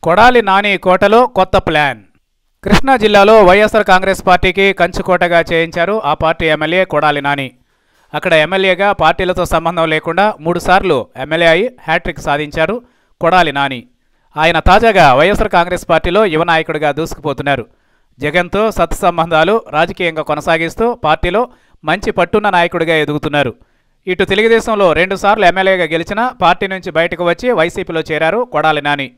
కొడాలి నాని కోటలో కొత్త ప్లాన్. కృష్ణా జిల్లాలో వైఎస్ఆర్ కాంగ్రెస్ పార్టీకి కంచుకోటగా చేయించారు ఆ పార్టీ ఎమ్మెల్యే కొడాలి నాని. అక్కడ ఎమ్మెల్యేగా పార్టీలతో సంబంధం లేకుండా 3 సార్లు ఎమ్మెల్యే అయి హ్యాట్రిక్ సాధించారు కొడాలి నాని. ఆయన తాజాగా వైఎస్ఆర్ కాంగ్రెస్ పార్టీలో యువ నాయకుడిగా దూసుకుపోతున్నారు. జగన్తో సత్సంబంధాలు రాజకీయంగా కొనసాగిస్తూ పార్టీలో మంచి పట్టున్న నాయకుడిగా ఎదుగుతున్నారు. ఇటు తెలుగుదేశంలో 2 సార్లు ఎమ్మెల్యేగా గెలిచిన పార్టీ నుంచి బయటకు వచ్చి వైసీపీలో చేరారు కొడాలి నాని.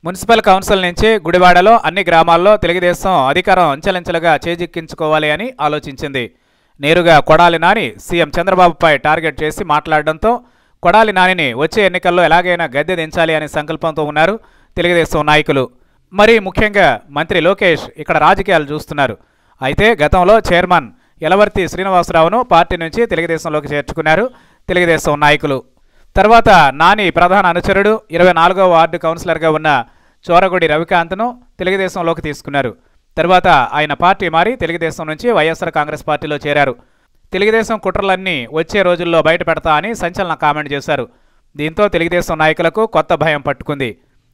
మున్సిపల్ కౌన్సిల్ నుంచి గుడివాడలో అన్ని గ్రామాల్లో తెలుగుదేశం అధికారం అంచెలంచెలుగా చేజిక్కించుకోవాలి అని ఆలోచించింది. నేరుగా కొడాలి నాని సీఎం చంద్రబాబుపై టార్గెట్ చేసి మాట్లాడడంతో కొడాలి నానిని వచ్చే ఎన్నికల్లో ఎలాగైనా గద్దె దించాలి అనే సంకల్పంతో ఉన్నారు తెలుగుదేశం నాయకులు. మరి ముఖ్యంగా మంత్రి లోకేష్ ఇక్కడ రాజకీయాలు చూస్తున్నారు. అయితే గతంలో చైర్మన్ యలవర్తి శ్రీనివాసరావును పార్టీ నుంచి తెలుగుదేశంలోకి చేర్చుకున్నారు తెలుగుదేశం నాయకులు. తర్వాత నాని ప్రధాన అనుచరుడు 24వ వార్డు కౌన్సిలర్గా ఉన్న చోరగుడి రవికాంత్ను తెలుగుదేశంలోకి తీసుకున్నారు. తర్వాత ఆయన పార్టీ మారి తెలుగుదేశం నుంచి వైఎస్ఆర్ కాంగ్రెస్ పార్టీలో చేరారు. తెలుగుదేశం కుట్రలన్నీ వచ్చే రోజుల్లో బయట పెడతా అని సంచలన కామెంట్ చేశారు. దీంతో తెలుగుదేశం నాయకులకు కొత్త భయం పట్టుకుంది.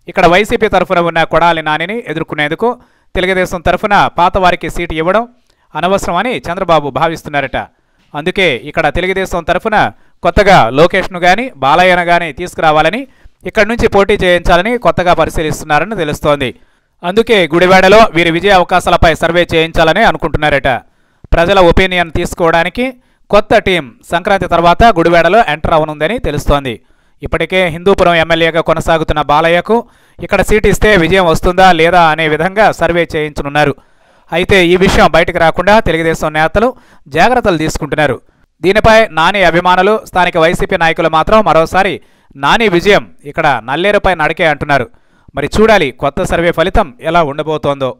ఇక్కడ వైసీపీ తరఫున ఉన్న కొడాలి నానిని ఎదుర్కొనేందుకు తెలుగుదేశం తరఫున పాతవారికి సీటు ఇవ్వడం అనవసరమని చంద్రబాబు భావిస్తున్నారట. అందుకే ఇక్కడ తెలుగుదేశం తరఫున కొత్తగా లోకేష్ను కానీ బాలయ్యను కానీ తీసుకురావాలని ఇక్కడి నుంచి పోటీ చేయించాలని కొత్తగా పరిశీలిస్తున్నారని తెలుస్తోంది. అందుకే గుడివాడలో వీరి విజయ అవకాశాలపై సర్వే చేయించాలని అనుకుంటున్నారట. ప్రజల ఒపీనియన్ తీసుకోవడానికి కొత్త టీం సంక్రాంతి తర్వాత గుడివాడలో ఎంటర్ అవనుందని తెలుస్తోంది. ఇప్పటికే హిందూపురం ఎమ్మెల్యేగా కొనసాగుతున్న బాలయ్యకు ఇక్కడ సీటు ఇస్తే విజయం వస్తుందా లేదా అనే విధంగా సర్వే చేయించనున్నారు. అయితే ఈ విషయం బయటకు రాకుండా తెలుగుదేశం నేతలు జాగ్రత్తలు తీసుకుంటున్నారు. దీనిపై నాని అభిమానులు స్థానిక వైసీపీ నాయకులు మాత్రం మరోసారి నాని విజయం ఇక్కడ నల్లేరుపై నడకే అంటున్నారు. మరి చూడాలి కొత్త సర్వే ఫలితం ఎలా ఉండబోతోందో.